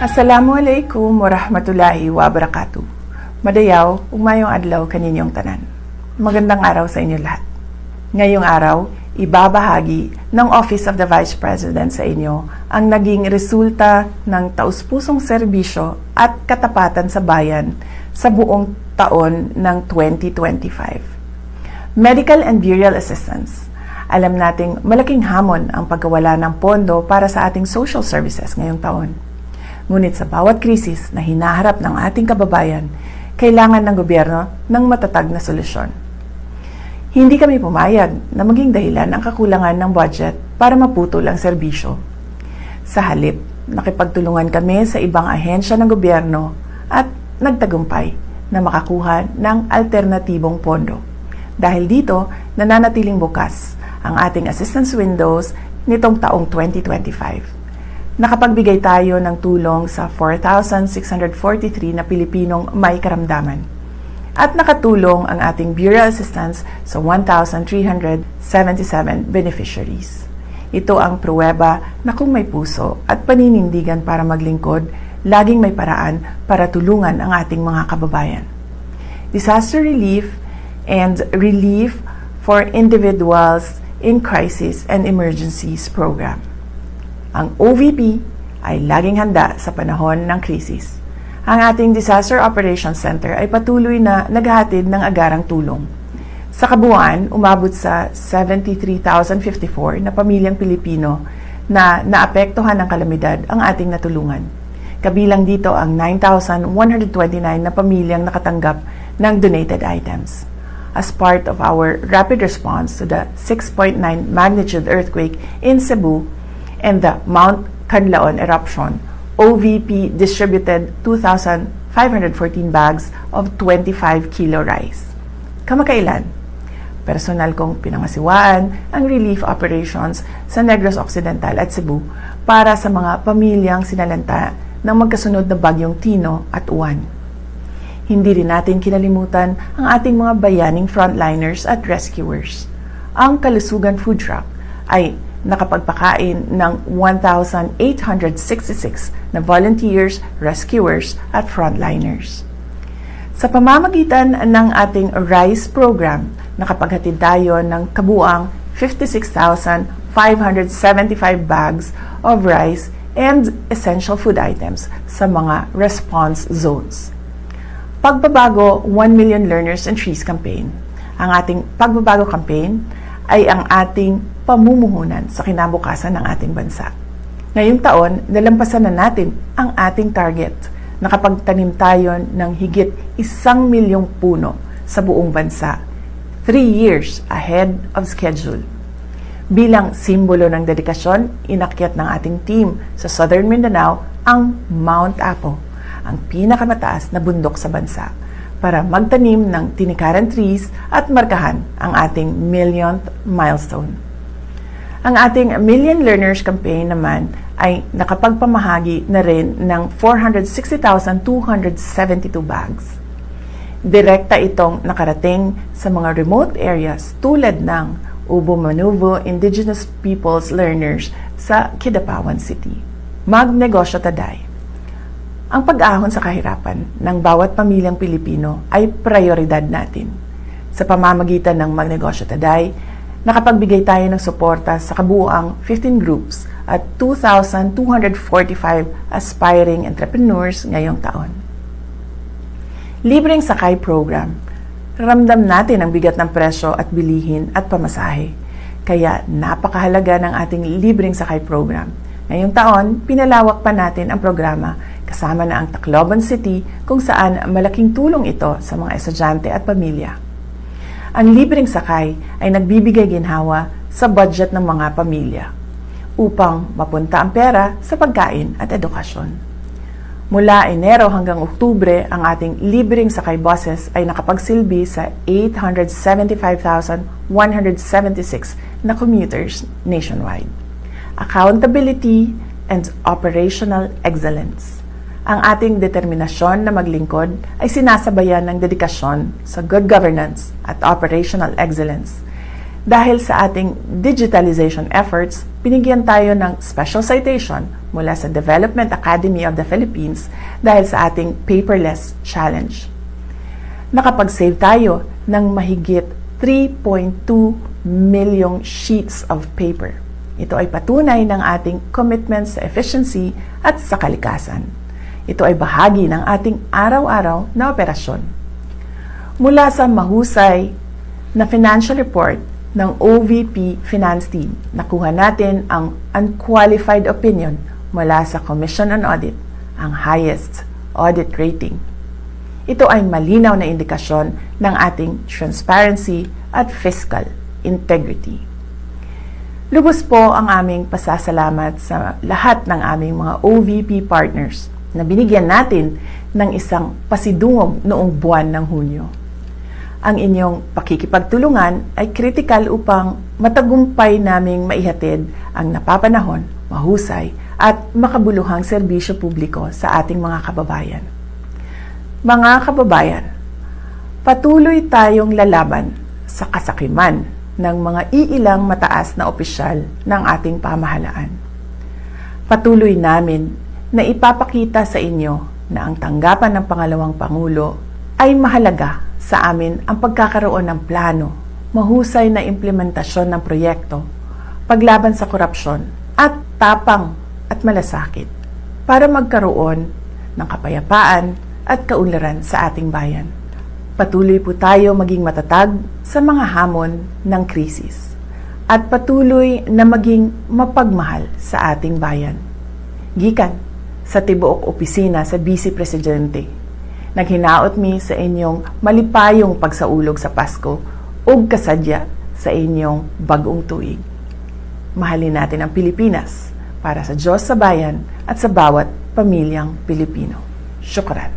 Assalamualaikum warahmatullahi wabarakatuh. Madayaw, umayong adlaw kaninyong tanan. Magandang araw sa inyo lahat. Ngayong araw, ibabahagi ng Office of the Vice President sa inyo ang naging resulta ng taus-pusong serbisyo at katapatan sa bayan sa buong taon ng 2025. Medical and burial assistance. Alam nating malaking hamon ang pagkawala ng pondo para sa ating social services ngayong taon. Ngunit sa bawat krisis na hinaharap ng ating kababayan, kailangan ng gobyerno ng matatag na solusyon. Hindi kami pumayag na maging dahilan ang kakulangan ng budget para maputol ang serbisyo. Sa halip, nakipagtulungan kami sa ibang ahensya ng gobyerno at nagtagumpay na makakuha ng alternatibong pondo. Dahil dito, nananatiling bukas ang ating assistance windows nitong taong 2025. Nakapagbigay tayo ng tulong sa 4,643 na Pilipinong may karamdaman. At nakatulong ang ating burial assistance sa 1,377 beneficiaries. Ito ang pruweba na kung may puso at paninindigan para maglingkod, laging may paraan para tulungan ang ating mga kababayan. Disaster relief and relief for individuals in crisis and emergencies program. Ang OVP ay laging handa sa panahon ng krisis. Ang ating Disaster Operations Center ay patuloy na naghahatid ng agarang tulong. Sa kabuuan, umabot sa 73,054 na pamilyang Pilipino na naapektuhan ng kalamidad ang ating natulungan. Kabilang dito ang 9,129 na pamilyang nakatanggap ng donated items. As part of our rapid response to the 6.9 magnitude earthquake in Cebu, and the Mount Canlaon eruption, OVP distributed 2,514 bags of 25 kilo rice. Kamakailan, personal kong pinangasiwaan ang relief operations sa Negros Occidental at Cebu para sa mga pamilyang sinalanta ng magkasunod na bagyong Tino at Uwan. Hindi rin natin kinalimutan ang ating mga bayaning frontliners at rescuers. Ang Kalusugan Food Truck ay nakapagpakain ng 1,866 na volunteers, rescuers at frontliners. Sa pamamagitan ng ating RICE program, nakapaghatid tayo ng kabuang 56,575 bags of rice and essential food items sa mga response zones. Pagbabago 1 Million Learners and Trees campaign. Ang ating pagbabago campaign ay ang ating pamumuhunan sa kinabukasan ng ating bansa. Ngayong taon, nalampasan na natin ang ating target. Nakapagtanim tayo ng higit 1 milyong puno sa buong bansa, 3 years ahead of schedule. Bilang simbolo ng dedikasyon, inakyat ng ating team sa Southern Mindanao ang Mount Apo, ang pinakamataas na bundok sa bansa, para magtanim ng tinikaran trees at markahan ang ating millionth milestone. Ang ating Million Learners Campaign naman ay nakapagpamahagi na rin ng 460,272 bags. Direkta itong nakarating sa mga remote areas tulad ng Ubo-Manuvo Indigenous Peoples Learners sa Kidapawan City. Magnegosyo taday. Ang pag-ahon sa kahirapan ng bawat pamilyang Pilipino ay prioridad natin. Sa pamamagitan ng Magnegosyo Taday, nakapagbigay tayo ng suporta sa kabuuang 15 groups at 2,245 aspiring entrepreneurs ngayong taon. Libreng Sakay Program. Ramdam natin ang bigat ng presyo at bilihin at pamasahe. Kaya napakahalaga ng ating Libreng Sakay Program. Ngayong taon, pinalawak pa natin ang programa kasama na ang Tacloban City kung saan malaking tulong ito sa mga estudyante at pamilya. Ang libreng sakay ay nagbibigay ginhawa sa budget ng mga pamilya upang mapunta ang pera sa pagkain at edukasyon. Mula Enero hanggang Oktubre, ang ating libreng sakay buses ay nakapagsilbi sa 875,176 na commuters nationwide. Accountability and operational excellence. Ang ating determinasyon na maglingkod ay sinasabayan ng dedikasyon sa good governance at operational excellence. Dahil sa ating digitalization efforts, binigyan tayo ng special citation mula sa Development Academy of the Philippines dahil sa ating paperless challenge. Nakapag-save tayo ng mahigit 3.2 milyong sheets of paper. Ito ay patunay ng ating commitment sa efficiency at sa kalikasan. Ito ay bahagi ng ating araw-araw na operasyon. Mula sa mahusay na financial report ng OVP Finance Team, nakuha natin ang unqualified opinion mula sa Commission on Audit, ang highest audit rating. Ito ay malinaw na indikasyon ng ating transparency at fiscal integrity. Lubos po ang aming pasasalamat sa lahat ng aming mga OVP partners na binigyan natin ng isang pasidungog noong buwan ng Hunyo. Ang inyong pakikipagtulungan ay kritikal upang matagumpay naming maihatid ang napapanahon, mahusay at makabuluhang serbisyo publiko sa ating mga kababayan. Mga kababayan, patuloy tayong lalaban sa kasakiman ng mga iilang mataas na opisyal ng ating pamahalaan. Patuloy namin na ipapakita sa inyo na ang tanggapan ng pangalawang Pangulo ay mahalaga sa amin ang pagkakaroon ng plano, mahusay na implementasyon ng proyekto, paglaban sa korupsyon at tapang at malasakit para magkaroon ng kapayapaan at kaunlaran sa ating bayan. Patuloy po tayo maging matatag sa mga hamon ng krisis at patuloy na maging mapagmahal sa ating bayan. Gikan sa tibuok opisina sa Vice Presidente, naghinaot mi sa inyong malipayong pagsaulog sa Pasko ug kasadya sa inyong bagong tuig. Mahalin natin ang Pilipinas para sa Diyos sa bayan at sa bawat pamilyang Pilipino. Syukran.